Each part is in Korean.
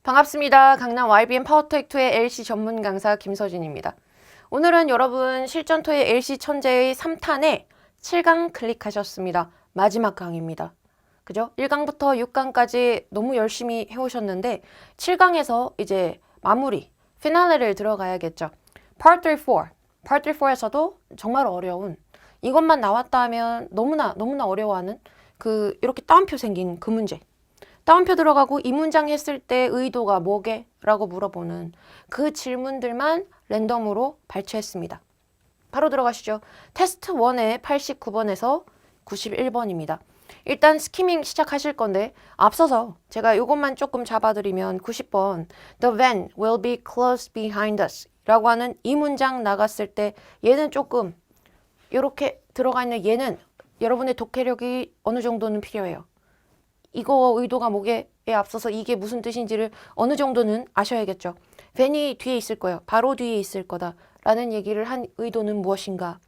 반갑습니다. 강남 YBM 파워토익2의 LC 전문 강사 김서진입니다. 오늘은 여러분 실전토의 LC 천재의 3탄에 7강 클릭하셨습니다. 마지막 강입니다. 그죠? 1강부터 6강까지 너무 열심히 해오셨는데 7강에서 이제 마무리, 피날레를 들어가야겠죠. Part 3, 4. Part 3, 4에서도 정말 어려운, 이것만 나왔다 하면 너무나 어려워하는 이렇게 따옴표 생긴 그 문제. 따옴표 들어가고 이 문장 했을 때 의도가 뭐게? 라고 물어보는 그 질문들만 랜덤으로 발췌했습니다. 바로 들어가시죠. 테스트 1의 89번에서 91번입니다. 일단 스키밍 시작하실 건데 앞서서 제가 이것만 조금 잡아드리면 90번 The van will be close behind us 라고 하는 이 문장 나갔을 때 얘는 조금 이렇게 들어가 있는 얘는 여러분의 독해력이 어느 정도는 필요해요. 이거 의도가 뭐게에 앞서서 이게 무슨 뜻인지를 어느 정도는 아셔야겠죠. van이 뒤에 있을 거예요. 바로 뒤에 있을 거다 라는 얘기를 한 의도는 무엇인가.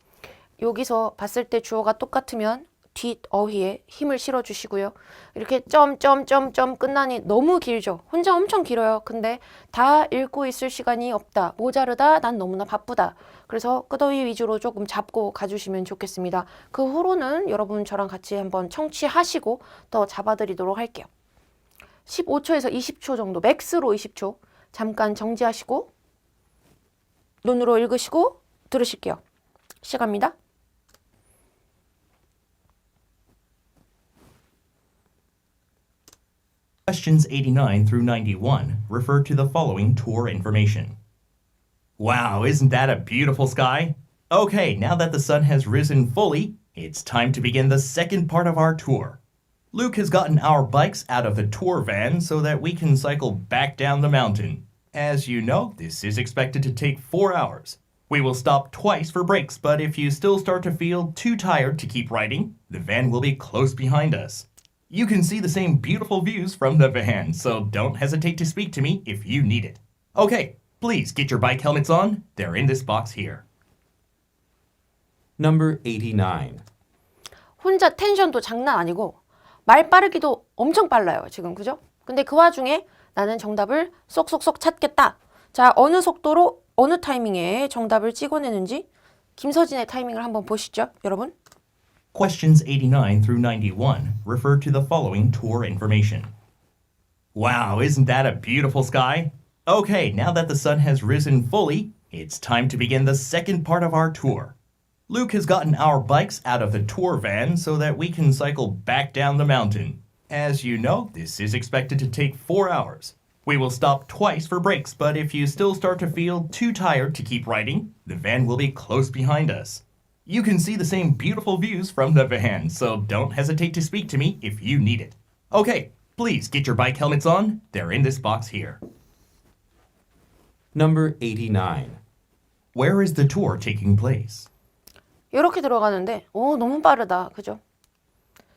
여기서 봤을 때 주어가 똑같으면 뒷어휘에 힘을 실어주시고요. 이렇게 점점점점 끝나니 너무 길죠. 혼자 엄청 길어요. 근데 다 읽고 있을 시간이 없다. 모자르다. 난 너무나 바쁘다. 그래서 끝어휘 위주로 조금 잡고 가주시면 좋겠습니다. 그 후로는 여러분 저랑 같이 한번 청취하시고 더 잡아드리도록 할게요. 15초에서 20초 정도, 맥스로 20초 잠깐 정지하시고 눈으로 읽으시고 들으실게요. 시작합니다. Questions 89 through 91 refer to the following tour information. Wow, isn't that a beautiful sky? Okay, now that the sun has risen fully, it's time to begin the second part of our tour. Luke has gotten our bikes out of the tour van so that we can cycle back down the mountain. As you know, this is expected to take 4 hours. We will stop twice for breaks, but if you still start to feel too tired to keep riding, the van will be close behind us. You can see the same beautiful views from the van, so don't hesitate to speak to me if you need it. Okay, please get your bike helmets on. They're in this box here. Number 89. 혼자 텐션도 장난 아니고 말 빠르기도 엄청 빨라요. 지금 그죠? 근데 그 와중에 나는 정답을 쏙쏙쏙 찾겠다. 자, 어느 속도로 어느 타이밍에 정답을 찍어내는지 김서진의 타이밍을 한번 보시죠, 여러분. Questions 89 through 91 refer to the following tour information. Wow, isn't that a beautiful sky? Okay, now that the sun has risen fully, it's time to begin the second part of our tour. Luke has gotten our bikes out of the tour van so that we can cycle back down the mountain. As you know, this is expected to take 4 hours. We will stop twice for breaks, but if you still start to feel too tired to keep riding, the van will be close behind us. You can see the same beautiful views from the van, so don't hesitate to speak to me if you need it. Okay, please get your bike helmets on. They're in this box here. Number 89. Where is the tour taking place? 이렇게 들어가는데 너무 빠르다. 그죠?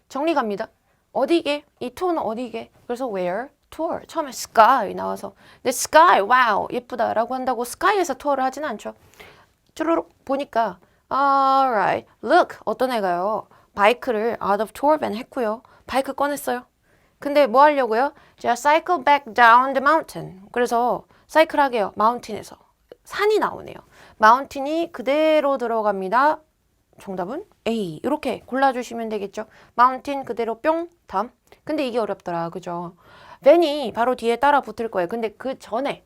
정리 갑니다. 어디게? 이 투어는 어디게? 그래서 where? tour. 처음에 sky 나와서 근데 sky, 와우, 예쁘다라고 한다고 sky에서 투어를 하진 않죠. 쭈루룩 보니까 alright, look, 어떤 애가요? 바이크를 out of tour van 했고요. 바이크 꺼냈어요. 근데 뭐 하려고요? 제가 cycle back down the mountain. 그래서 사이클 하게요. 마운틴에서. 산이 나오네요. 마운틴이 그대로 들어갑니다. 정답은 A. 이렇게 골라주시면 되겠죠. 마운틴 그대로 뿅, 다음. 근데 이게 어렵더라. 그죠? van이 바로 뒤에 따라 붙을 거예요. 근데 그 전에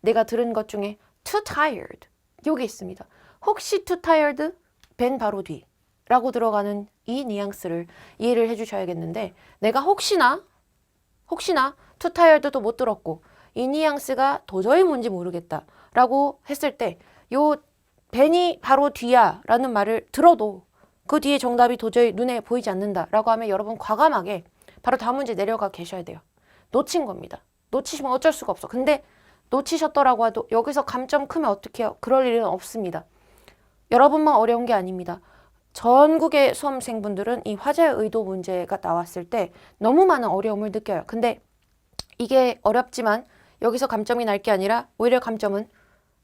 내가 들은 것 중에 too tired. 여기 있습니다. 혹시 too tired? van 바로 뒤 라고 들어가는 이 뉘앙스를 이해를 해주셔야겠는데 내가 혹시나 too tired도 못 들었고 이 뉘앙스가 도저히 뭔지 모르겠다 라고 했을 때 요 van이 바로 뒤야 라는 말을 들어도 그 뒤에 정답이 도저히 눈에 보이지 않는다 라고 하면 여러분 과감하게 바로 다음 문제 내려가 계셔야 돼요. 놓친 겁니다. 놓치시면 어쩔 수가 없어. 근데 놓치셨더라고 해도 여기서 감점 크면 어떡해요? 그럴 일은 없습니다. 여러분만 어려운 게 아닙니다. 전국의 수험생분들은 이 화제 의도 문제가 나왔을 때 너무 많은 어려움을 느껴요. 근데 이게 어렵지만 여기서 감점이 날 게 아니라 오히려 감점은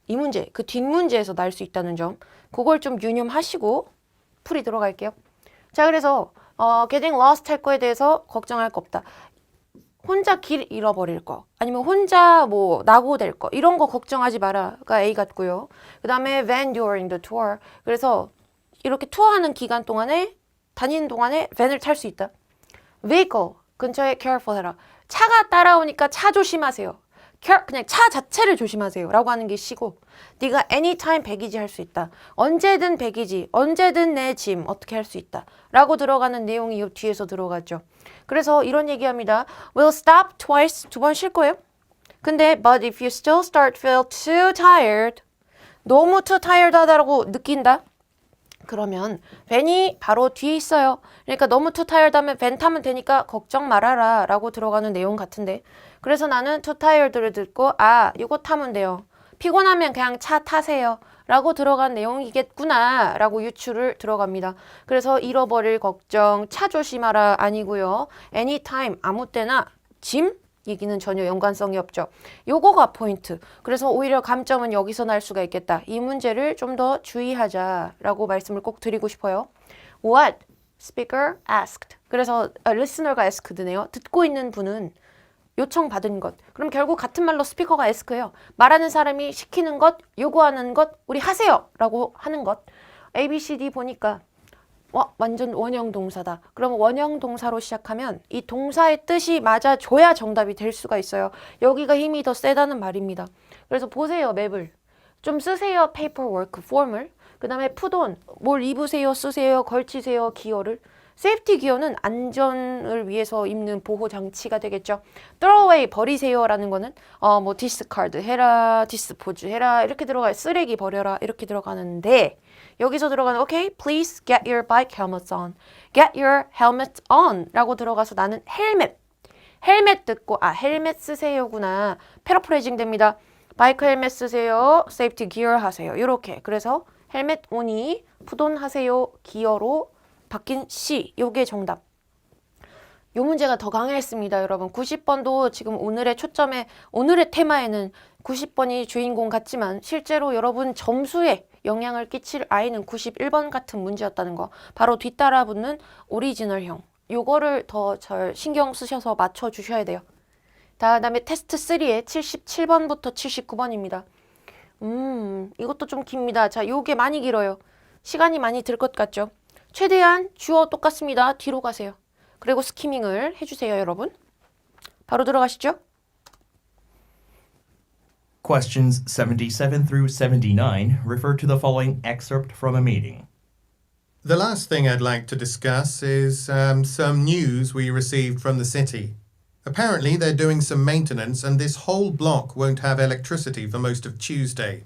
이 문제, 그 뒷문제에서 날 수 있다는 점, 그걸 좀 유념하시고 풀이 들어갈게요. 자, 그래서 getting lost 할 거에 대해서 걱정할 거 없다. 혼자 길 잃어버릴 거, 아니면 혼자 뭐 낙오될 거, 이런 거 걱정하지 마라가 A 같고요. 그 다음에 van during the tour. 그래서 이렇게 투어하는 기간 동안에, 다니는 동안에 van을 탈 수 있다. vehicle, 근처에 careful 해라. 차가 따라오니까 차 조심하세요. 그냥 차 자체를 조심하세요 라고 하는 게 C고, 네가 anytime 배기지 할 수 있다. 언제든 배기지, 언제든 내 짐 어떻게 할 수 있다 라고 들어가는 내용이 이 뒤에서 들어가죠. 그래서 이런 얘기합니다. We'll stop twice, 2번 쉴 거예요. 근데 but if you still start feel too tired, 너무 too tired 하다라고 느낀다, 그러면 벤이 바로 뒤에 있어요. 그러니까 너무 too tired 하면 벤 타면 되니까 걱정 말아라 라고 들어가는 내용 같은데, 그래서 나는 too tired를 듣고 이거 타면 돼요. 피곤하면 그냥 차 타세요 라고 들어간 내용이겠구나 라고 유추를 들어갑니다. 그래서 잃어버릴 걱정, 차 조심하라 아니고요. anytime, 아무 때나, 짐? 얘기는 전혀 연관성이 없죠. 요거가 포인트. 그래서 오히려 감점은 여기서 날 수가 있겠다. 이 문제를 좀 더 주의하자라고 말씀을 꼭 드리고 싶어요. What? Speaker asked. 그래서 listener가 asked네요. 듣고 있는 분은 요청받은 것. 그럼 결국 같은 말로 스피커가 ask해요. 말하는 사람이 시키는 것, 요구하는 것, 우리 하세요 라고 하는 것. A, B, C, D 보니까 완전 원형 동사다. 그럼 원형 동사로 시작하면 이 동사의 뜻이 맞아줘야 정답이 될 수가 있어요. 여기가 힘이 더 세다는 말입니다. 그래서 보세요, 맵을. 좀 쓰세요, paperwork, 폼을. 그 다음에 put on, 뭘 입으세요, 쓰세요, 걸치세요, 기어를. 세이프티 기어는 안전을 위해서 입는 보호 장치가 되겠죠. throw away, 버리세요 라는 거는 뭐 discard 해라, dispose 해라 이렇게 들어가요. 쓰레기 버려라 이렇게 들어가는데, 여기서 들어가는 okay, please get your bike helmets on. get your helmet on 라고 들어가서 나는 헬멧 듣고 헬멧 쓰세요구나. 패러프레이징 됩니다. 바이크 헬멧 쓰세요. 세이프티 기어 하세요. 이렇게. 그래서 헬멧 on이 put on 하세요. 기어로 바뀐 C. 요게 정답. 요 문제가 더 강했습니다, 여러분. 90번도 지금 오늘의 초점에, 오늘의 테마에는 90번이 주인공 같지만 실제로 여러분 점수에 영향을 끼칠 아이는 91번 같은 문제였다는 거. 바로 뒤따라 붙는 오리지널형. 요거를 더 잘 신경 쓰셔서 맞춰주셔야 돼요. 다음에 테스트 3에 77번부터 79번입니다. 이것도 좀 깁니다. 자, 요게 많이 길어요. 시간이 많이 들 것 같죠? 최대한 주어 똑같습니다. 뒤로 가세요. 그리고 스키밍을 해주세요, 여러분. 바로 들어가시죠. Questions 77 through 79 refer to the following excerpt from a meeting. The last thing I'd like to discuss is some news we received from the city. Apparently, they're doing some maintenance and this whole block won't have electricity for most of Tuesday.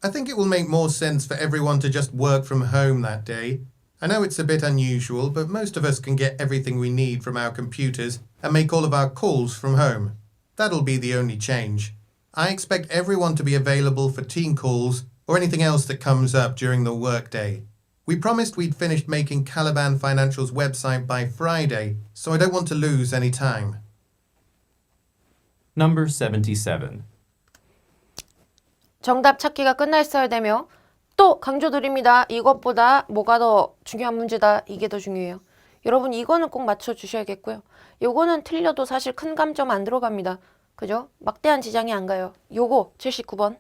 I think it will make more sense for everyone to just work from home that day. I know it's a bit unusual, but most of us can get everything we need from our computers and make all of our calls from home. That'll be the only change. I expect everyone to be available for team calls or anything else that comes up during the workday. We promised we'd finished making Caliban Financial's website by Friday, so I don't want to lose any time. Number 77. 정답 찾기가 끝났어야 되며, 또 강조드립니다. 이것보다 뭐가 더 중요한 문제다. 이게 더 중요해요. 여러분 이거는 꼭 맞춰주셔야겠고요. 요거는 틀려도 사실 큰 감점 안 들어갑니다. 그죠? 막대한 지장이 안 가요. 요거 79번.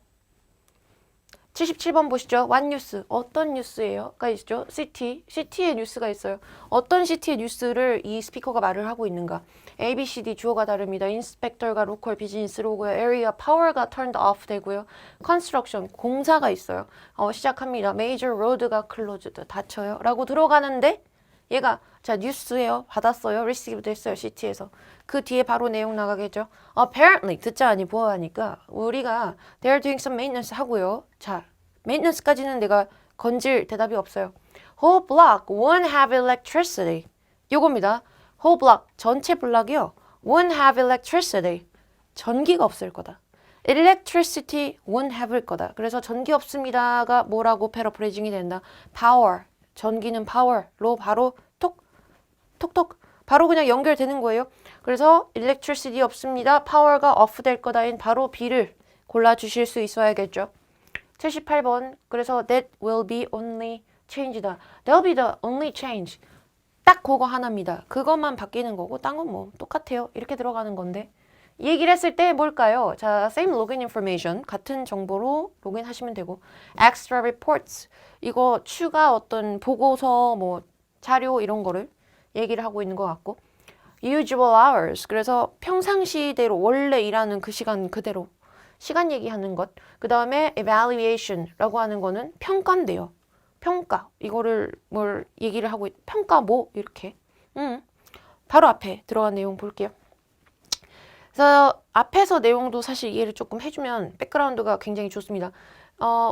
77번 보시죠. What 뉴스? 어떤 뉴스예요?가 있죠. 시티의 뉴스가 있어요. 어떤 시티의 뉴스를 이 스피커가 말을 하고 있는가. A, B, C, D 주어가 다릅니다. 인스펙터가 로컬 비즈니스로 오고요. 에리어 파워가 turned off 되고요. 컨스트럭션 공사가 있어요. 시작합니다. Major road가 closed 닫혀요. 라고 들어가는데 얘가 자 뉴스예요. 받았어요. receive 했어요. 시티에서. 그 뒤에 바로 내용 나가겠죠. Apparently 듣자 하니 보아하니까 우리가 they're doing some maintenance 하고요. 자 maintenance까지는 내가 건질 대답이 없어요. Whole block won't have electricity. 요겁니다. whole block 전체 블락이요. won't have electricity. 전기가 없을 거다. electricity won't have일 거다. 그래서 전기 없습니다가 뭐라고 패러프레이징이 된다. power 전기는 power로 바로 톡톡 바로 그냥 연결되는 거예요. 그래서 electricity 없습니다. power가 off 될 거다인 바로 B를 골라주실 수 있어야겠죠. 78번 그래서 that will be only change다. That'll be the only change. 딱 그거 하나입니다. 그것만 바뀌는 거고 딴 건 뭐 똑같아요. 이렇게 들어가는 건데 이 얘기를 했을 때 뭘까요? 자, same login information 같은 정보로 로그인하시면 되고 extra reports 이거 추가 어떤 보고서 뭐 자료 이런 거를 얘기를 하고 있는 것 같고 usual hours 그래서 평상시대로 원래 일하는 그 시간 그대로 시간 얘기하는 것. 그 다음에 evaluation라고 하는 거는 평가인데요. 평가 이거를 뭘 얘기를 하고 평가 뭐 이렇게 바로 앞에 들어간 내용 볼게요. 그래서 앞에서 내용도 사실 이해를 조금 해주면 백그라운드가 굉장히 좋습니다.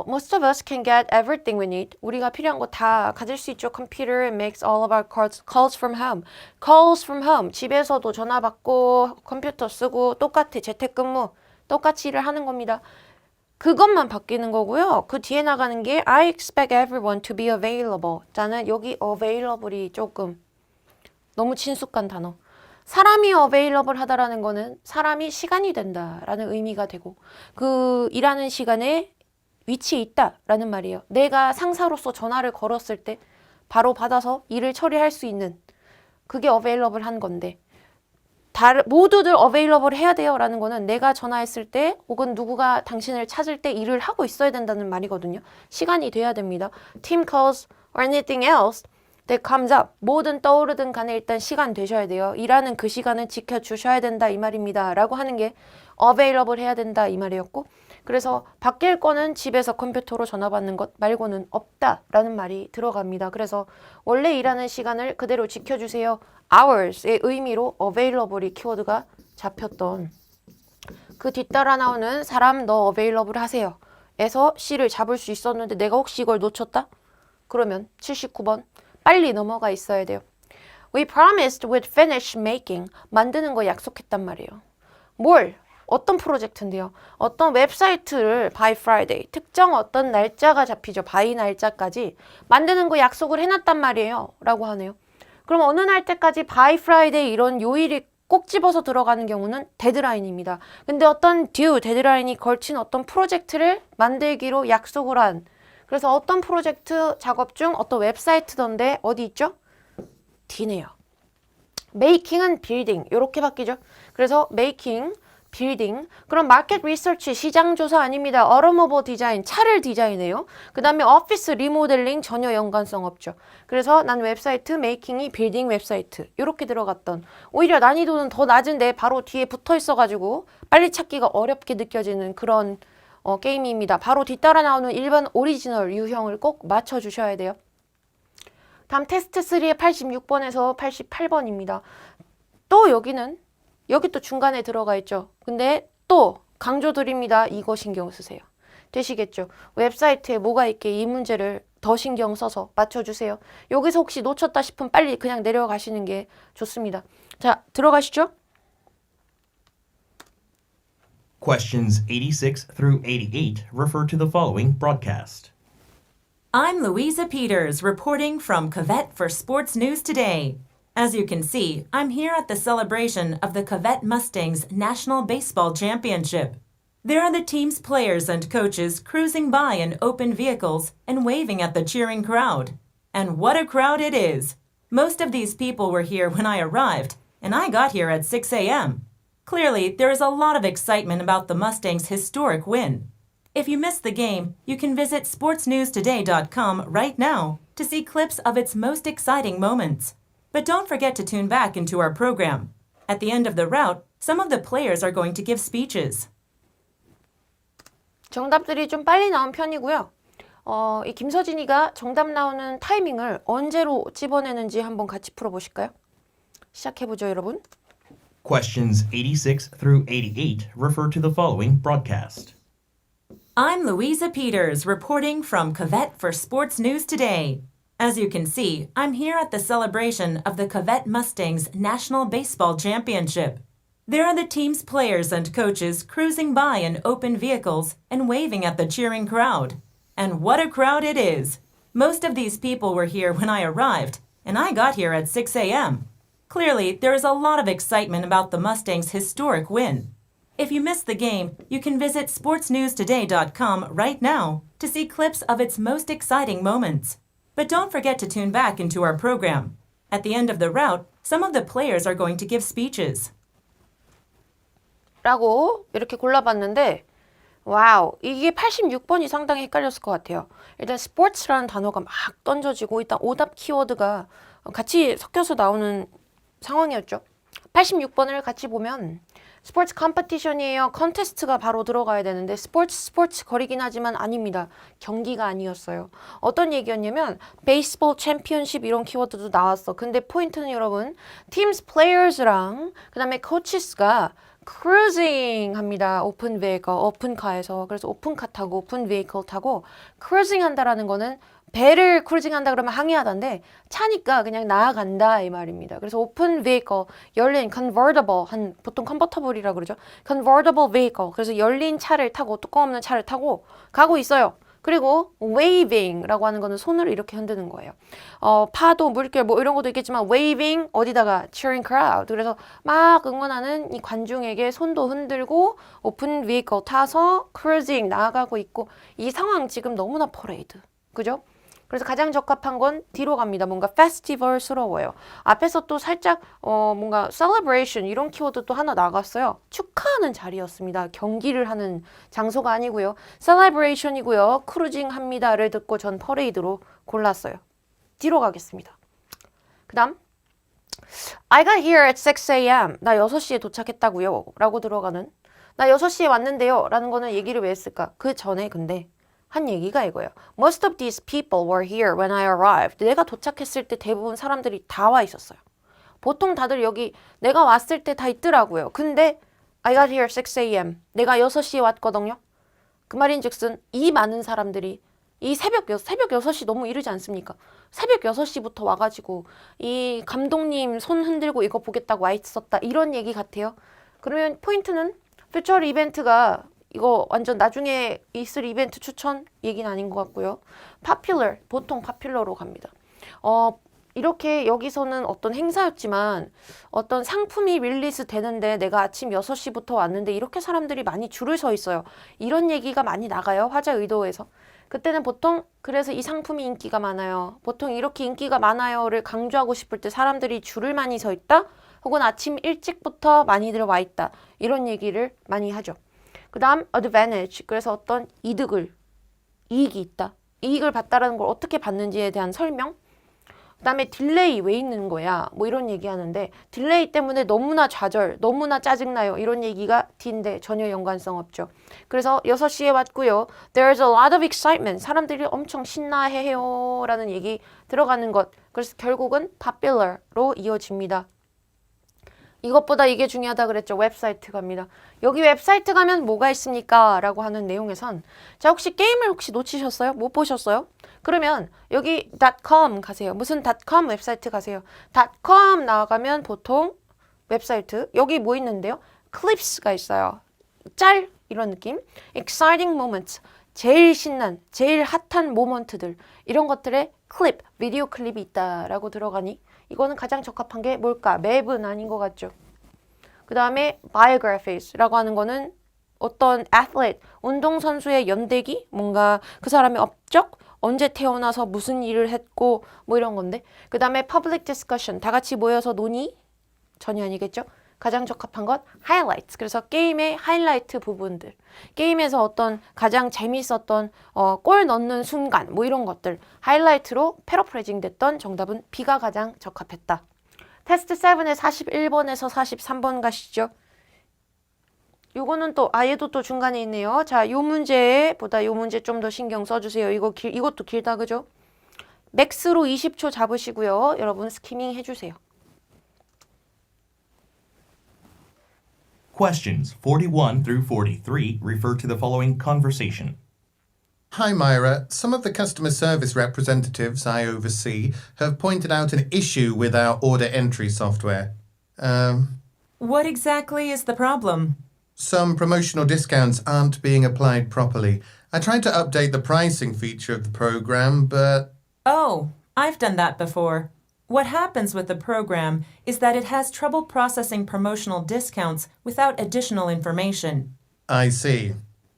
Most of us can get everything we need. 우리가 필요한 거 다 가질 수 있죠. Computer makes all of our calls from home. Calls from home. 집에서도 전화 받고 컴퓨터 쓰고 똑같아. 재택근무. 똑같이 일을 하는 겁니다. 그것만 바뀌는 거고요. 그 뒤에 나가는 게 I expect everyone to be available. 자는 여기 available이 조금 너무 친숙한 단어. 사람이 available 하다라는 거는 사람이 시간이 된다라는 의미가 되고 그 일하는 시간에 위치에 있다라는 말이에요. 내가 상사로서 전화를 걸었을 때 바로 받아서 일을 처리할 수 있는 그게 available 한 건데 모두들 available 해야 돼요 라는 거는 내가 전화했을 때 혹은 누구가 당신을 찾을 때 일을 하고 있어야 된다는 말이거든요. 시간이 돼야 됩니다. Team calls or anything else that comes up. 뭐든 떠오르든 간에 일단 시간 되셔야 돼요. 일하는 그 시간은 지켜주셔야 된다 이 말입니다. 라고 하는 게 available 해야 된다 이 말이었고 그래서 바뀔 거는 집에서 컴퓨터로 전화 받는 것 말고는 없다라는 말이 들어갑니다. 그래서 원래 일하는 시간을 그대로 지켜주세요. hours의 의미로 available이 키워드가 잡혔던 그 뒤따라 나오는 사람 너 available 하세요. 에서 C를 잡을 수 있었는데 내가 혹시 이걸 놓쳤다? 그러면 79번 빨리 넘어가 있어야 돼요. We promised we'd finish making 만드는 거 약속했단 말이에요. 뭘? 어떤 프로젝트인데요. 어떤 웹사이트를 by Friday 특정 어떤 날짜가 잡히죠. by 날짜까지 만드는 거 약속을 해놨단 말이에요. 라고 하네요. 그럼 어느 날짜까지 by Friday 이런 요일이 꼭 집어서 들어가는 경우는 데드라인입니다. 근데 어떤 due, 데드라인이 걸친 어떤 프로젝트를 만들기로 약속을 한 그래서 어떤 프로젝트 작업 중 어떤 웹사이트던데 어디 있죠? D네요. making은 building 이렇게 바뀌죠. 그래서 making 빌딩. 그럼 마켓 리서치 시장 조사 아닙니다. 어로모버 디자인 차를 디자인해요. 그 다음에 오피스 리모델링 전혀 연관성 없죠. 그래서 난 웹사이트 메이킹이 빌딩 웹사이트 이렇게 들어갔던 오히려 난이도는 더 낮은데 바로 뒤에 붙어 있어가지고 빨리 찾기가 어렵게 느껴지는 그런 게임입니다. 바로 뒤따라 나오는 일반 오리지널 유형을 꼭 맞춰주셔야 돼요. 다음 테스트 3의 86번에서 88번입니다. 또 여기 또 중간에 들어가 있죠. 근데 또 강조드립니다. 이거 신경 쓰세요. 되시겠죠? 웹사이트에 뭐가 있게 이 문제를 더 신경 써서 맞춰주세요. 여기서 혹시 놓쳤다 싶으면 빨리 그냥 내려가시는 게 좋습니다. 자, 들어가시죠. Questions 86 through 88 refer to the following broadcast. I'm Louisa Peters reporting from Cavett for Sports News Today. As you can see, I'm here at the celebration of the Cavett Mustangs National Baseball Championship. There are the team's players and coaches cruising by in open vehicles and waving at the cheering crowd. And what a crowd it is! Most of these people were here when I arrived, and I got here at 6 a.m. Clearly, there is a lot of excitement about the Mustangs' historic win. If you missed the game, you can visit sportsnewstoday.com right now to see clips of its most exciting moments. But don't forget to tune back into our program. At the end of the route, some of the players are going to give speeches. 정답들이 좀 빨리 나온 편이고요. 이 김서진이가 정답 나오는 타이밍을 언제로 집어내는지 한번 같이 풀어보실까요? 시작해보죠, 여러분. Questions 86 through 88 refer to the following broadcast. I'm Louisa Peters reporting from Cavett for Sports News Today. As you can see, I'm here at the celebration of the Cavett Mustangs National Baseball Championship. There are the team's players and coaches cruising by in open vehicles and waving at the cheering crowd. And what a crowd it is! Most of these people were here when I arrived, and I got here at 6 a.m. Clearly, there is a lot of excitement about the Mustangs' historic win. If you missed the game, you can visit sportsnewstoday.com right now to see clips of its most exciting moments. But don't forget to tune back into our program. At the end of the route, some of the players are going to give speeches. 라고 이렇게 골라봤는데 와우, 이게 86번이 상당히 헷갈렸을 것 같아요. 일단 스포츠라는 단어가 막 던져지고 일단 오답 키워드가 같이 섞여서 나오는 상황이었죠. 86번을 같이 보면 스포츠 컴피티션이에요. 컨테스트가 바로 들어가야 되는데 스포츠 거리긴 하지만 아닙니다. 경기가 아니었어요. 어떤 얘기였냐면 베이스볼 챔피언십 이런 키워드도 나왔어. 근데 포인트는 여러분 팀스 플레이어스랑 그 다음에 코치스가 크루징 합니다. 오픈 베이커, 오픈카에서. 그래서 오픈카 타고 오픈 베이커 타고 크루징 한다라는 거는 배를 크루징 한다 그러면 항해하다인데 차니까 그냥 나아간다 이 말입니다. 그래서 오픈 베이커, 열린 convertible, 보통 컨버터블이라고 그러죠. convertible vehicle. 그래서 열린 차를 타고 뚜껑 없는 차를 타고 가고 있어요. 그리고 waving라고 하는 거는 손을 이렇게 흔드는 거예요. 파도, 물결 뭐 이런 것도 있겠지만 waving 어디다가 cheering crowd. 그래서 막 응원하는 이 관중에게 손도 흔들고 오픈 vehicle 타서 cruising 나아가고 있고 이 상황 지금 너무나 퍼레이드. 그죠? 그래서 가장 적합한 건 뒤로 갑니다. 뭔가 페스티벌스러워요. 앞에서 또 살짝 뭔가 celebration 이런 키워드도 하나 나갔어요. 축하하는 자리였습니다. 경기를 하는 장소가 아니고요. celebration이고요. 크루징 합니다를 듣고 전 퍼레이드로 골랐어요. 뒤로 가겠습니다. 그 다음 I got here at 6 a.m. 나 6시에 도착했다고요. 라고 들어가는 나 6시에 왔는데요. 라는 거는 얘기를 왜 했을까? 그 전에 근데 한 얘기가 이거예요. Most of these people were here when I arrived. 내가 도착했을 때 대부분 사람들이 다 와 있었어요. 보통 다들 여기 내가 왔을 때 다 있더라고요. 근데 I got here 6 a.m. 내가 6시에 왔거든요. 그 말인즉슨 이 많은 사람들이 이 새벽 6시 너무 이르지 않습니까? 새벽 6시부터 와가지고 이 감독님 손 흔들고 이거 보겠다고 와 있었다. 이런 얘기 같아요. 그러면 포인트는 퓨처 이벤트가 이거 완전 나중에 있을 이벤트 추천 얘기는 아닌 것 같고요. popular, 보통 popular로 갑니다. 이렇게 여기서는 어떤 행사였지만 어떤 상품이 릴리즈 되는데 내가 아침 6시부터 왔는데 이렇게 사람들이 많이 줄을 서 있어요. 이런 얘기가 많이 나가요. 화자 의도에서. 그때는 보통 그래서 이 상품이 인기가 많아요. 보통 이렇게 인기가 많아요를 강조하고 싶을 때 사람들이 줄을 많이 서 있다. 혹은 아침 일찍부터 많이들 와 있다. 이런 얘기를 많이 하죠. 그 다음 advantage, 그래서 어떤 이익이 있다. 이익을 봤다라는 걸 어떻게 봤는지에 대한 설명. 그 다음에 딜레이 왜 있는 거야? 뭐 이런 얘기하는데 딜레이 때문에 너무나 좌절, 너무나 짜증나요. 이런 얘기가 D인데 전혀 연관성 없죠. 그래서 6시에 왔고요. There's a lot of excitement. 사람들이 엄청 신나해요. 라는 얘기 들어가는 것. 그래서 결국은 popular로 이어집니다. 이것보다 이게 중요하다 그랬죠. 웹사이트 갑니다. 여기 웹사이트 가면 뭐가 있습니까? 라고 하는 내용에선 자 혹시 게임을 혹시 놓치셨어요? 못 보셨어요? 그러면 여기 .com 가세요. 무슨 .com 웹사이트 가세요. .com 나가면 보통 웹사이트 여기 뭐 있는데요? 클립스가 있어요. 짤 이런 느낌. exciting moments 제일 신난, 제일 핫한 모먼트들 이런 것들의 클립, 비디오 클립이 있다라고 들어가니 이거는 가장 적합한 게 뭘까? 맵은 아닌 것 같죠. 그 다음에 biographies라고 하는 거는 어떤 athlete, 운동선수의 연대기? 뭔가 그 사람의 업적? 언제 태어나서 무슨 일을 했고 뭐 이런 건데 그 다음에 public discussion, 다 같이 모여서 논의? 전혀 아니겠죠? 가장 적합한 것 highlights, 그래서 게임의 하이라이트 부분들 게임에서 어떤 가장 재밌었던 골 넣는 순간 뭐 이런 것들 하이라이트로 패러프레이징 됐던 정답은 B가 가장 적합했다. 테스트 7의 41번에서 43번 가시죠. 요거는 또 얘도 또 중간에 있네요. 자, 요 문제보다 요 문제 좀 더 신경 써주세요. 이것도 길다 그죠? 맥스로 20초 잡으시고요. 여러분 스키밍 해주세요. Questions 41 through 43 refer to the following conversation. Hi, Myra. Some of the customer service representatives I oversee have pointed out an issue with our order entry software. What exactly is the problem? Some promotional discounts aren't being applied properly. I tried to update the pricing feature of the program, but... Oh, I've done that before. What happens with the program is that it has trouble processing promotional discounts without additional information. I see.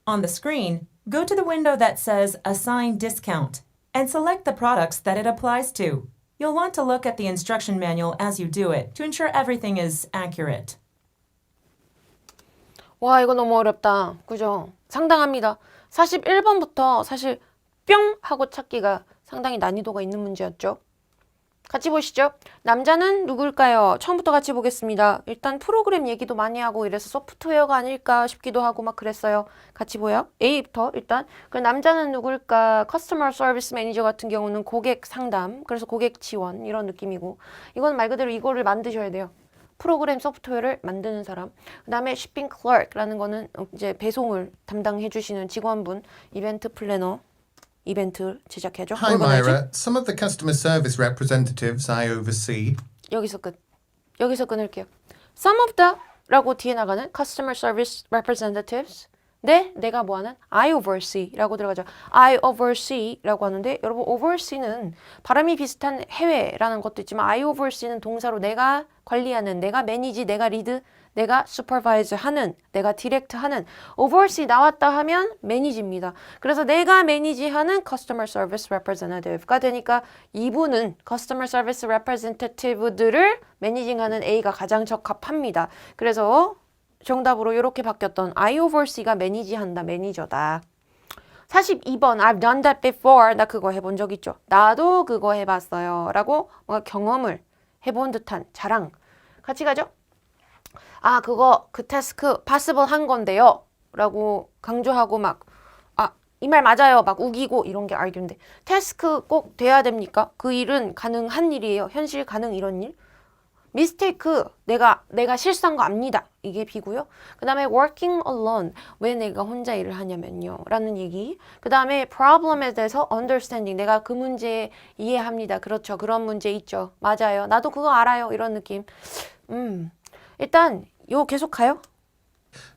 On the screen, go to the window that says Assign Discount and select the products that it applies to. You'll want to look at the instruction manual as you do it to ensure everything is accurate. 와, 이거 너무 어렵다. 그죠? 상당합니다. 41번부터 사실 뿅 하고 찾기가 상당히 난이도가 있는 문제였죠. 같이 보시죠. 남자는 누굴까요? 처음부터 같이 보겠습니다. 일단 프로그램 얘기도 많이 하고 이래서 소프트웨어가 아닐까 싶기도 하고 막 그랬어요. 같이 보여. A부터 일단 그 남자는 누굴까? 커스터머 서비스 매니저 같은 경우는 고객 상담, 그래서 고객 지원 이런 느낌이고 이건 말 그대로 이거를 만드셔야 돼요. 프로그램 소프트웨어를 만드는 사람. 그 다음에 shipping clerk라는 거는 이제 배송을 담당해 주시는 직원분, 이벤트 플래너, 이벤트 제작해줘. Hi, organizer. Myra. Some of the customer service representatives I oversee 여기서 끝. 여기서 끊을게요. Some of the 라고 뒤에 나가는 customer service representatives. 네, 내가 뭐하는? I oversee 라고 들어가죠. I oversee 라고 하는데 여러분 oversee는 발음이 비슷한 해외라는 것도 있지만 I oversee는 동사로 내가 관리하는, 내가 매니지, 내가 리드, 내가 supervise 하는, 내가 디렉트 하는 oversee 나왔다 하면 매니지입니다. 그래서 내가 매니지하는 customer service representative가 되니까 이분은 customer service representative들을 매니징하는 A가 가장 적합합니다. 그래서 정답으로 이렇게 바뀌었던 I oversee가 매니지한다, 매니저다. 42번 I've done that before. 나 그거 해본 적 있죠. 나도 그거 해봤어요. 라고 뭔가 경험을 해본 듯한 자랑. 같이 가죠. 아, 그거 그 태스크 possible 한 건데요. 라고 강조하고 막 이 말 맞아요. 막 우기고 이런 게 argu인데 태스크 꼭 돼야 됩니까? 그 일은 가능한 일이에요. 현실 가능 이런 일. 미스테이크 내가 실수한 거 압니다. 이게 B고요. 그 다음에 working alone 왜 내가 혼자 일을 하냐면요 라는 얘기. 그 다음에 problem에 대해서 understanding 내가 그 문제 이해합니다. 그렇죠. 그런 문제 있죠. 맞아요. 나도 그거 알아요. 이런 느낌. 일단 요 계속 가요.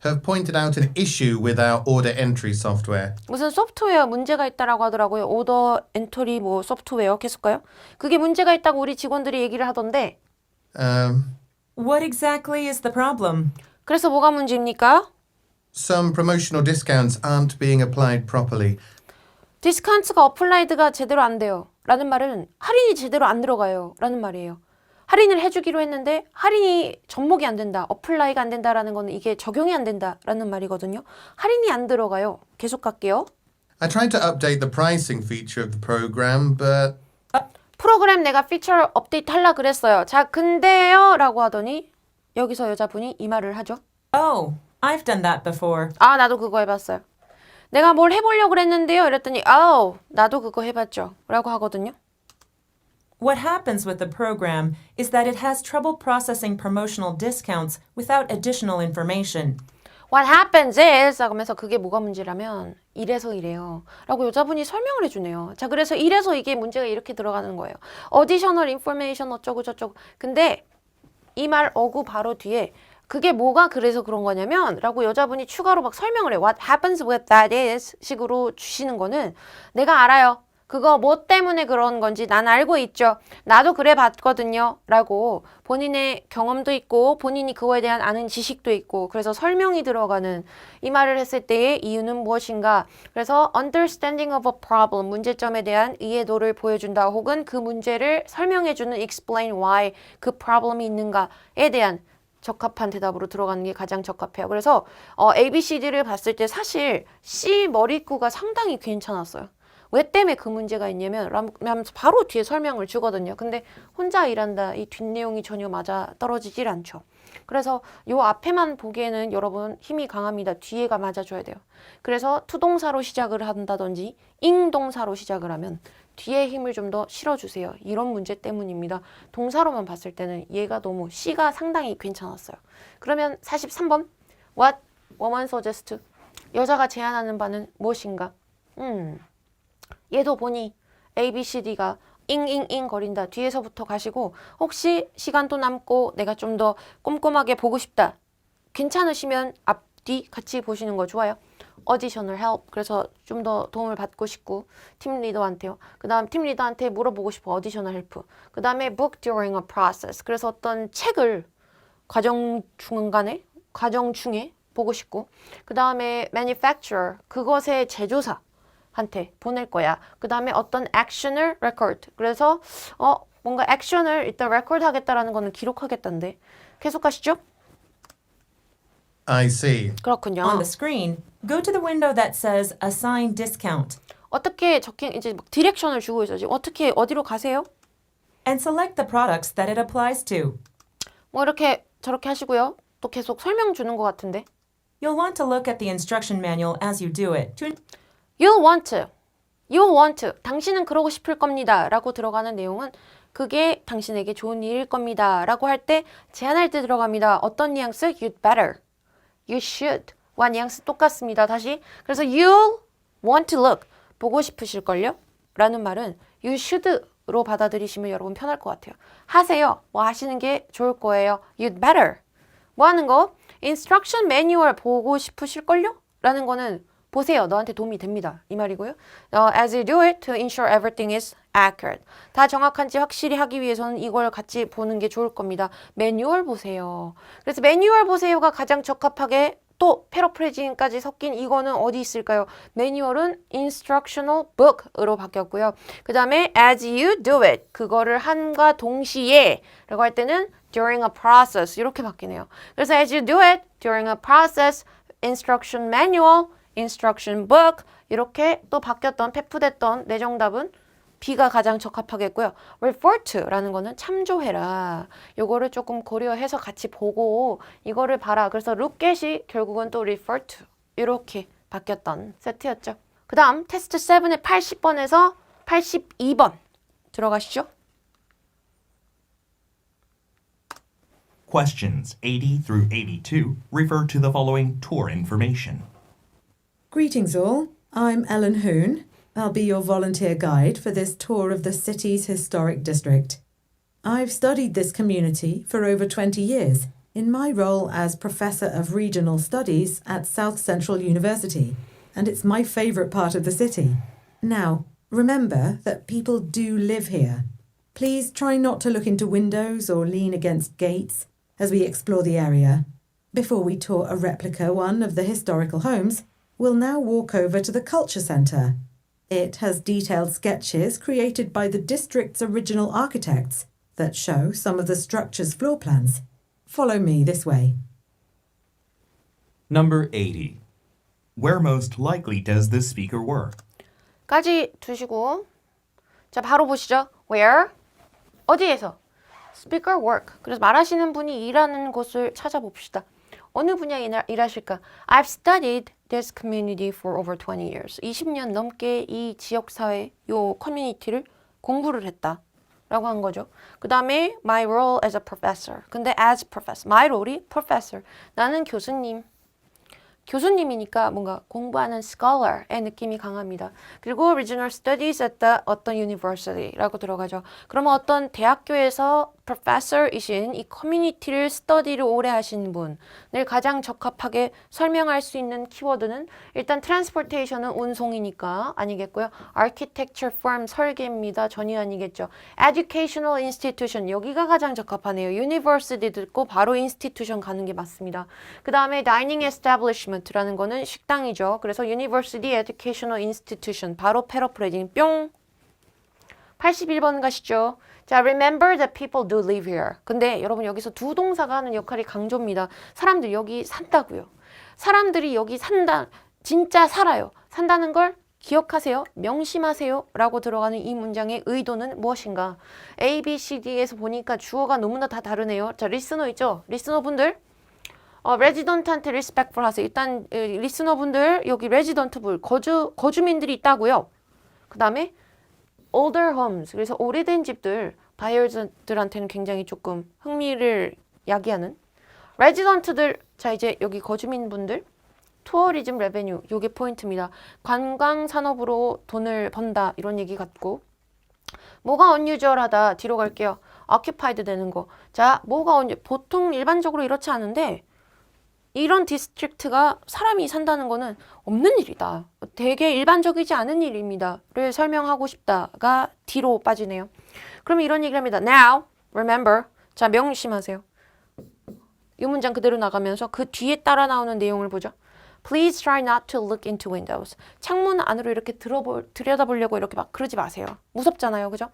have pointed out an issue with our order entry software. 무슨 소프트웨어 문제가 있다라고 하더라고요. 오더 엔터리 뭐 소프트웨어 계속 가요. 그게 문제가 있다고 우리 직원들이 얘기를 하던데 What exactly is the problem? 그래서 뭐가 문제입니까? Some promotional discounts aren't being applied properly. 디스카운트가 어플라이드가 제대로 안 돼요. 라는 말은 할인이 제대로 안 들어가요. 라는 말이에요. 할인을 해주기로 했는데 할인이 접목이 안 된다. 어플라이가 안 된다라는 거는 이게 적용이 안 된다라는 말이거든요. 할인이 안 들어가요. 계속 갈게요. I tried to update the pricing feature of the program, but 프로그램 내가 피처 업데이트 하려고 그랬어요. 자, 근데요 라고 하더니 여기서 여자분이 이 말을 하죠. Oh, I've done that before. 아, 나도 그거 해봤어요. 내가 뭘 해보려고 그랬는데요. 이랬더니 나도 그거 해봤죠. 라고 하거든요. What happens with the program is that it has trouble processing promotional discounts without additional information. What happens is 하면서 그게 뭐가 문제라면 이래서 이래요 라고 여자분이 설명을 해주네요. 자, 그래서 이래서 이게 문제가 이렇게 들어가는 거예요. Additional information 어쩌고 저쩌고. 근데 이 말 어구 바로 뒤에 그게 뭐가 그래서 그런 거냐면 라고 여자분이 추가로 막 설명을 해요. What happens with that is 식으로 주시는 거는 내가 알아요. 그거 뭐 때문에 그런 건지 난 알고 있죠. 나도 그래 봤거든요. 라고 본인의 경험도 있고 본인이 그거에 대한 아는 지식도 있고 그래서 설명이 들어가는 이 말을 했을 때의 이유는 무엇인가. 그래서 understanding of a problem, 문제점에 대한 이해도를 보여준다 혹은 그 문제를 설명해주는 explain why 그 problem이 있는가에 대한 적합한 대답으로 들어가는 게 가장 적합해요. 그래서 ABCD를 봤을 때 사실 C 머릿구가 상당히 괜찮았어요. 왜 때문에 그 문제가 있냐면 라면서 바로 뒤에 설명을 주거든요. 근데 혼자 일한다. 이 뒷내용이 전혀 맞아 떨어지질 않죠. 그래서 요 앞에만 보기에는 여러분 힘이 강합니다. 뒤에가 맞아줘야 돼요. 그래서 투동사로 시작을 한다든지 잉동사로 시작을 하면 뒤에 힘을 좀 더 실어주세요. 이런 문제 때문입니다. 동사로만 봤을 때는 얘가 너무 C가 상당히 괜찮았어요. 그러면 43번 What woman suggest? 여자가 제안하는 바는 무엇인가? 얘도 보니 A, B, C, D가 잉잉잉 거린다. 뒤에서부터 가시고 혹시 시간도 남고 내가 좀 더 꼼꼼하게 보고 싶다. 괜찮으시면 앞뒤 같이 보시는 거 좋아요. Additional help. 그래서 좀 더 도움을 받고 싶고 팀 리더한테요. 그 다음 팀 리더한테 물어보고 싶어. Additional help. 그 다음에 book during a process. 그래서 어떤 책을 과정 중에 보고 싶고 그 다음에 manufacturer. 그것의 제조사 한테 보낼 거야. 그 다음에 어떤 actioner record. 그래서 뭔가 액션을 일단 레코드 하겠다라는 거는 기록하겠다는데. 계속 가시죠. I see. 그렇군요. On the screen, go to the window that says Assign Discount 어떻게 적힌 이제 막 디렉션을 주고 있어요. 지금 어떻게 어디로 가세요? and select the products that it applies to. 뭐 이렇게 저렇게 하시고요. 또 계속 설명 주는 것 같은데. You'll want to look at the instruction manual as you do it. You'll want to. You'll want to. 당신은 그러고 싶을 겁니다. 라고 들어가는 내용은 그게 당신에게 좋은 일일 겁니다. 라고 할 때 제안할 때 들어갑니다. 어떤 뉘앙스? You'd better. You should. 와 뉘앙스 똑같습니다. 다시. 그래서 you'll want to look. 보고 싶으실걸요? 라는 말은 you should로 받아들이시면 여러분 편할 것 같아요. 하세요. 뭐 하시는 게 좋을 거예요. You'd better. 뭐 하는 거? Instruction manual 보고 싶으실걸요? 라는 거는 보세요. 너한테 도움이 됩니다. 이 말이고요. As you do it to ensure everything is accurate. 다 정확한지 확실히 하기 위해서는 이걸 같이 보는 게 좋을 겁니다. 매뉴얼 보세요. 그래서 매뉴얼 보세요가 가장 적합하게 또 패러프레이징까지 섞인 이거는 어디 있을까요? 매뉴얼은 instructional book으로 바뀌었고요. 그 다음에 as you do it 그거를 함과 동시에 라고 할 때는 during a process 이렇게 바뀌네요. 그래서 as you do it during a process instruction manual instruction book 이렇게 또 바뀌었던 패프됐던 내 정답은 B가 가장 적합하겠고요. refer to라는 거는 참조해라. 요거를 조금 고려해서 같이 보고 이거를 봐라. 그래서 look at이 결국은 또 refer to 이렇게 바뀌었던 세트였죠. 그 다음 테스트 7의 80번에서 82번 들어가시죠. Questions 80 through 82 refer to the following tour information. Greetings all, I'm Ellen Hoon. I'll be your volunteer guide for this tour of the city's historic district. I've studied this community for over 20 years in my role as Professor of Regional Studies at South Central University, and it's my favourite part of the city. Now, remember that people do live here. Please try not to look into windows or lean against gates as we explore the area. Before we tour a replica one of the historical homes, we'll now walk over to the Culture Centre. It has detailed sketches created by the district's original architects that show some of the structure's floor plans. Follow me this way. Number 80. Where most likely does this speaker work? 까지 두시고 자 바로 보시죠. Where? 어디에서? Speaker work. 그래서 말하시는 분이 일하는 곳을 찾아봅시다. 어느 분야에 일하실까? I've studied this community for over 20 years. 20년 넘게 이 지역사회, 요 커뮤니티를 공부를 했다. 라고 한 거죠. 그 다음에 my role as a professor. 근데 as professor. my role이 professor. 나는 교수님. 교수님이니까 뭔가 공부하는 scholar의 느낌이 강합니다. 그리고 regional studies at the 어떤 university라고 들어가죠. 그러면 어떤 대학교에서 professor이신 이 커뮤니티를 스터디를 오래 하신 분을 가장 적합하게 설명할 수 있는 키워드는 일단 transportation은 운송이니까 아니겠고요. architecture firm 설계입니다. 전혀 아니겠죠. educational institution 여기가 가장 적합하네요. university 듣고 바로 institution 가는 게 맞습니다. 그 다음에 dining establishment라는 거는 식당이죠. 그래서 university educational institution 바로 패러프레이징 뿅 81번 가시죠. 자, remember that people do live here. 근데 여러분 여기서 두 동사가 하는 역할이 강조입니다. 사람들 여기 산다고요. 사람들이 여기 산다. 진짜 살아요. 산다는 걸 기억하세요. 명심하세요. 라고 들어가는 이 문장의 의도는 무엇인가? A, B, C, D에서 보니까 주어가 너무나 다 다르네요. 자, 리스너 있죠? 리스너 분들. 레지던트한테 리스펙트풀 하세요. 일단 리스너 분들 여기 레지던트 불 거주민들이 있다고요. 그 다음에 older homes 그래서 오래된 집들 바이어들한테는 굉장히 조금 흥미를 야기하는 레지던트들 자 이제 여기 거주민분들 투어리즘 레베뉴 요게 포인트입니다. 관광 산업으로 돈을 번다 이런 얘기 같고 뭐가 unusual하다 뒤로 갈게요. occupied 되는 거. 자 뭐가 보통 일반적으로 이렇지 않은데 이런 디스트릭트가 사람이 산다는 거는 없는 일이다. 되게 일반적이지 않은 일입니다.를 설명하고 싶다가 뒤로 빠지네요. 그럼 이런 얘기를 합니다. Now, remember. 자, 명심하세요. 이 문장 그대로 나가면서 그 뒤에 따라 나오는 내용을 보죠. Please try not to look into windows. 창문 안으로 이렇게 들여다보려고 이렇게 막 그러지 마세요. 무섭잖아요. 그죠?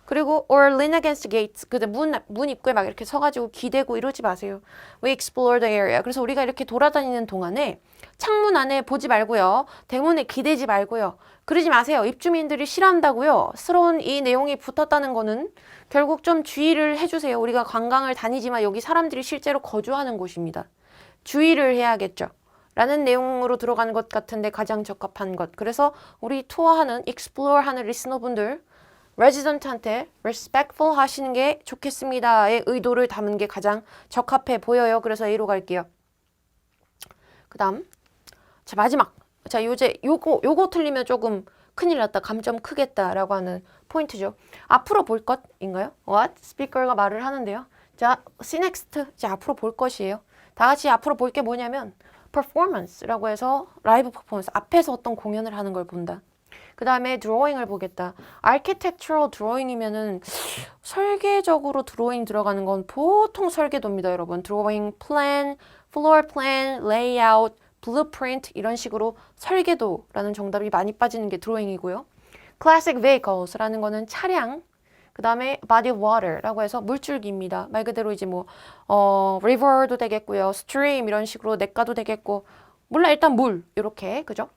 그리고 or lean against gates. 근데 문 입구에 막 이렇게 서가지고 기대고 이러지 마세요. We explore the area. 그래서 우리가 이렇게 돌아다니는 동안에 창문 안에 보지 말고요. 대문에 기대지 말고요. 그러지 마세요. 입주민들이 싫어한다고요. 스러운 이 내용이 붙었다는 거는 결국 좀 주의를 해주세요. 우리가 관광을 다니지만 여기 사람들이 실제로 거주하는 곳입니다. 주의를 해야겠죠. 라는 내용으로 들어가는 것 같은데 가장 적합한 것. 그래서 우리 투어하는, explore 하는 리스너분들 resident한테 respectful 하시는 게 좋겠습니다의 의도를 담은 게 가장 적합해 보여요. 그래서 A로 갈게요. 그 다음 자 마지막 자 요거 틀리면 조금 큰일 났다. 감점 크겠다 라고 하는 포인트죠. 앞으로 볼 것인가요? What? 스피커가 말을 하는데요. 자 see next 자 앞으로 볼 것이에요. 다 같이 앞으로 볼 게 뭐냐면 performance라고 해서 라이브 퍼포먼스 앞에서 어떤 공연을 하는 걸 본다. 그 다음에 드로잉을 보겠다. architectural drawing이면은 설계적으로 드로잉 들어가는 건 보통 설계도입니다, 여러분. 드로잉, plan, floor plan, layout, blueprint 이런 식으로 설계도라는 정답이 많이 빠지는 게 드로잉이고요. classic vehicles라는 거는 차량, 그 다음에 body of water라고 해서 물줄기입니다. 말 그대로 이제 뭐 river도 되겠고요, stream 이런 식으로 냇가도 되겠고, 몰라 일단 물 이렇게 그죠?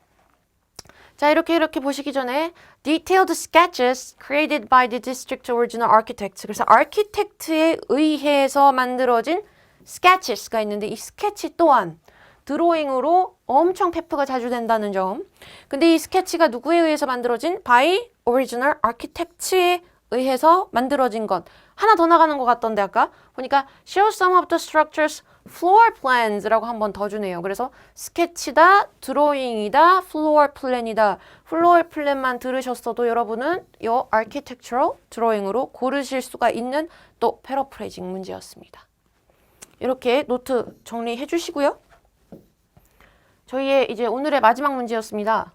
자 이렇게 보시기 전에 detailed sketches created by the district original architect. 그래서 아키텍트에 의해서 만들어진 sketches가 있는데 이 스케치 또한 드로잉으로 엄청 페프가 자주 된다는 점. 근데 이 스케치가 누구에 의해서 만들어진? by original architect에 의해서 만들어진 것. 하나 더 나가는 것 같던데 아까 보니까 show some of the structures floor plans라고 한 번 더 주네요. 그래서 스케치다, 드로잉이다, floor plan이다. floor plan만 들으셨어도 여러분은 이 architectural 드로잉으로 고르실 수가 있는 또 패러프레이징 문제였습니다. 이렇게 노트 정리해 주시고요. 저희의 이제 오늘의 마지막 문제였습니다.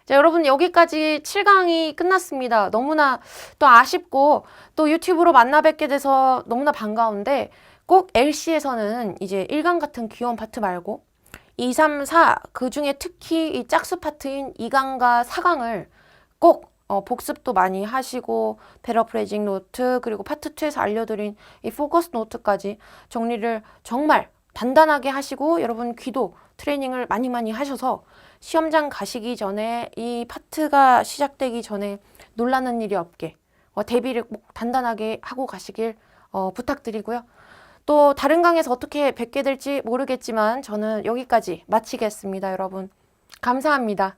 자, 여러분 여기까지 7강이 끝났습니다. 너무나 또 아쉽고 또 유튜브로 만나 뵙게 돼서 너무나 반가운데 꼭 LC에서는 이제 1강 같은 귀여운 파트 말고 2, 3, 4 그중에 특히 이 짝수 파트인 2강과 4강을 꼭 복습도 많이 하시고 패러프레이징 노트 그리고 파트 2에서 알려드린 이 포커스 노트까지 정리를 정말 단단하게 하시고 여러분 귀도 트레이닝을 많이 하셔서 시험장 가시기 전에 이 파트가 시작되기 전에 놀라는 일이 없게 대비를 꼭 단단하게 하고 가시길 부탁드리고요. 또 다른 강에서 어떻게 뵙게 될지 모르겠지만 저는 여기까지 마치겠습니다. 여러분 감사합니다.